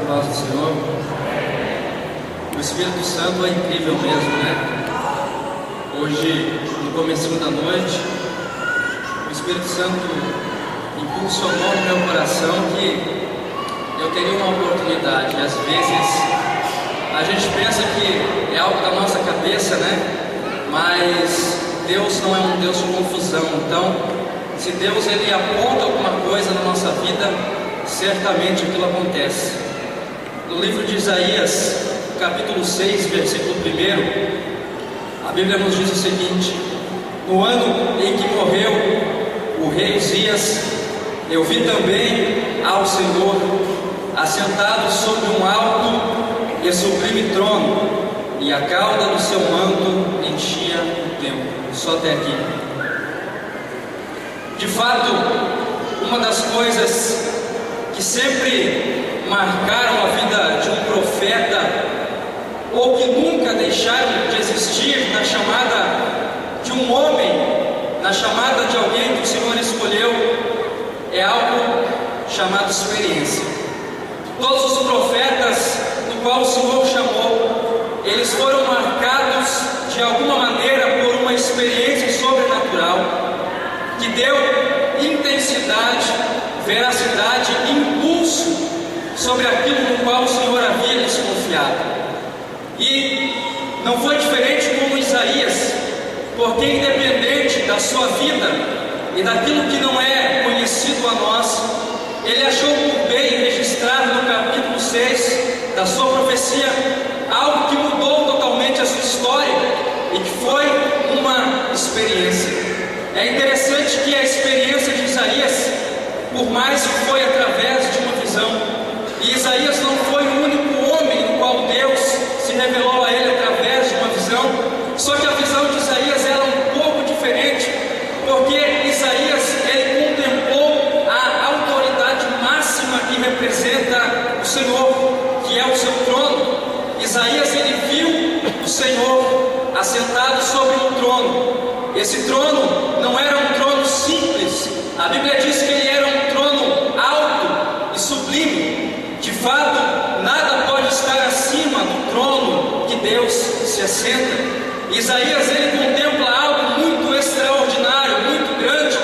paz do Senhor. O Espírito Santo é incrível mesmo, né? Hoje, no comecinho da noite, o Espírito Santo impulsionou no meu coração que eu teria uma oportunidade. Às vezes, a gente pensa que é algo da nossa cabeça, né? Mas Deus não é um Deus de confusão. Então, se Deus ele aponta alguma coisa na nossa vida, certamente aquilo acontece. No livro de Isaías, capítulo 6, versículo 1, a Bíblia nos diz o seguinte: no ano em que morreu o rei Uzias, eu vi também ao Senhor assentado sobre um alto e sublime trono, e a cauda do seu manto enchia o templo. Só até aqui. De fato, uma das coisas que sempre marcaram a vida de um profeta, ou que nunca deixaram de existir na chamada de um homem, na chamada de alguém que o Senhor escolheu, é algo chamado experiência. Todos os profetas do qual o Senhor chamou, eles foram marcados de alguma maneira por uma experiência sobrenatural que deu intensidade, veracidade e impulso sobre aquilo no qual o Senhor havia lhes confiado. E não foi diferente com Isaías, porque independente da sua vida e daquilo que não é conhecido a nós, ele achou por bem registrar no capítulo 6 da sua profecia algo que mudou totalmente a sua história e que foi uma experiência. É interessante que a experiência de Isaías, por mais que foi através de uma visão, e Isaías não foi o único homem no qual Deus se revelou a ele através de uma visão, só que a visão de Isaías era um pouco diferente, porque Isaías ele contemplou a autoridade máxima que representa o Senhor, que é o seu trono. Isaías ele viu o Senhor assentado sobre um trono. Esse trono não era um trono simples. A Bíblia diz que ele era um trono alto e sublime. De fato, nada pode estar acima do trono que Deus se assenta. Isaías ele contempla algo muito extraordinário, muito grande.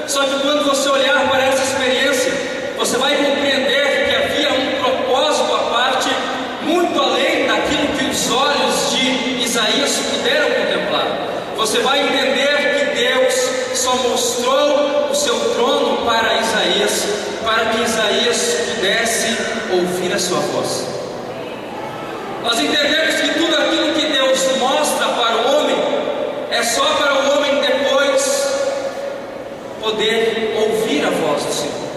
Só que quando você olhar para essa experiência, você vai compreender que havia um propósito à parte, muito além daquilo que os olhos de Isaías puderam contemplar. Você vai entender que Deus só mostrou o seu trono para Isaías, para que Isaías pudesse ouvir a sua voz. Nós entendemos que tudo aquilo que Deus mostra para o homem é só para o homem depois poder ouvir a voz do Senhor.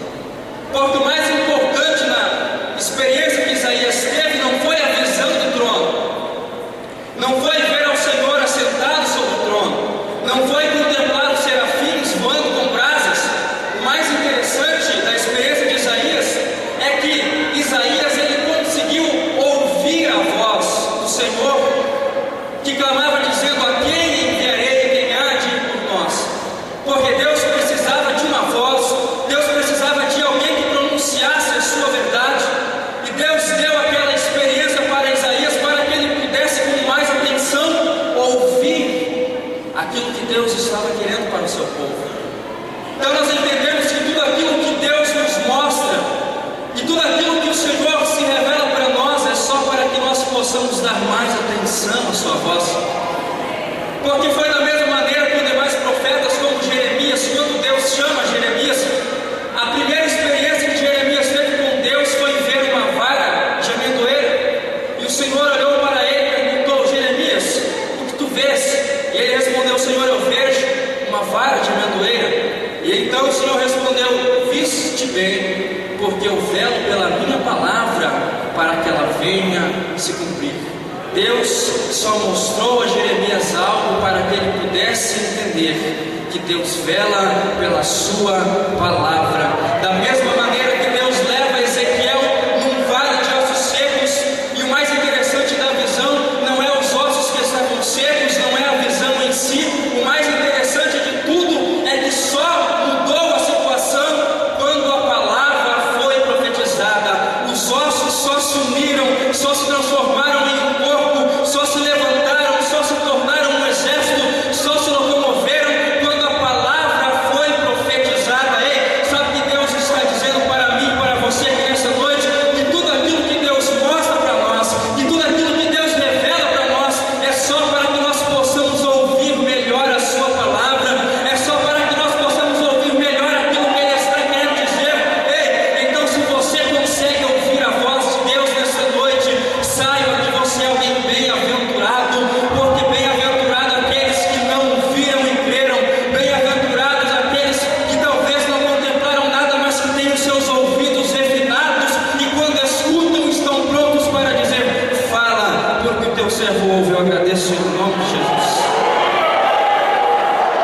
Porque o mais importante na experiência que Isaías teve não foi a visão do trono, não foi ver ao Senhor assentado sobre o trono, não foi contemplar os serafins voando com brasas. O mais interessante da experiência de Isaías é que Isaías ele conseguiu ouvir a voz do Senhor, que clamava dizendo: a quem enviarei, quem há de ir por nós? Porque Deus precisava de uma voz, Deus precisava de alguém que pronunciasse a sua verdade, e Deus deu aquela experiência para Isaías para que ele pudesse com mais atenção ouvir aquilo que Deus estava querendo para o seu povo. Então nós entendemos que tudo aquilo que Deus nos mostra, e tudo aquilo que o Senhor se revela para nós, é só para que nós possamos dar mais atenção à sua voz. Porque foi da mesma maneira com demais profetas, como Jeremias. Quando Deus chama Jeremias, a primeira experiência que Jeremias teve com Deus foi ver uma vara de amendoeira, e o Senhor olhou para ele e perguntou: Jeremias, o que tu vês? E ele respondeu: Senhor, eu vejo uma vara de amendoeira. E então o Senhor respondeu: viste bem, porque eu velo pela minha palavra para que ela venha se cumprir. Deus só mostrou a Jeremias algo para que ele pudesse entender que Deus vela pela sua palavra. Da mesma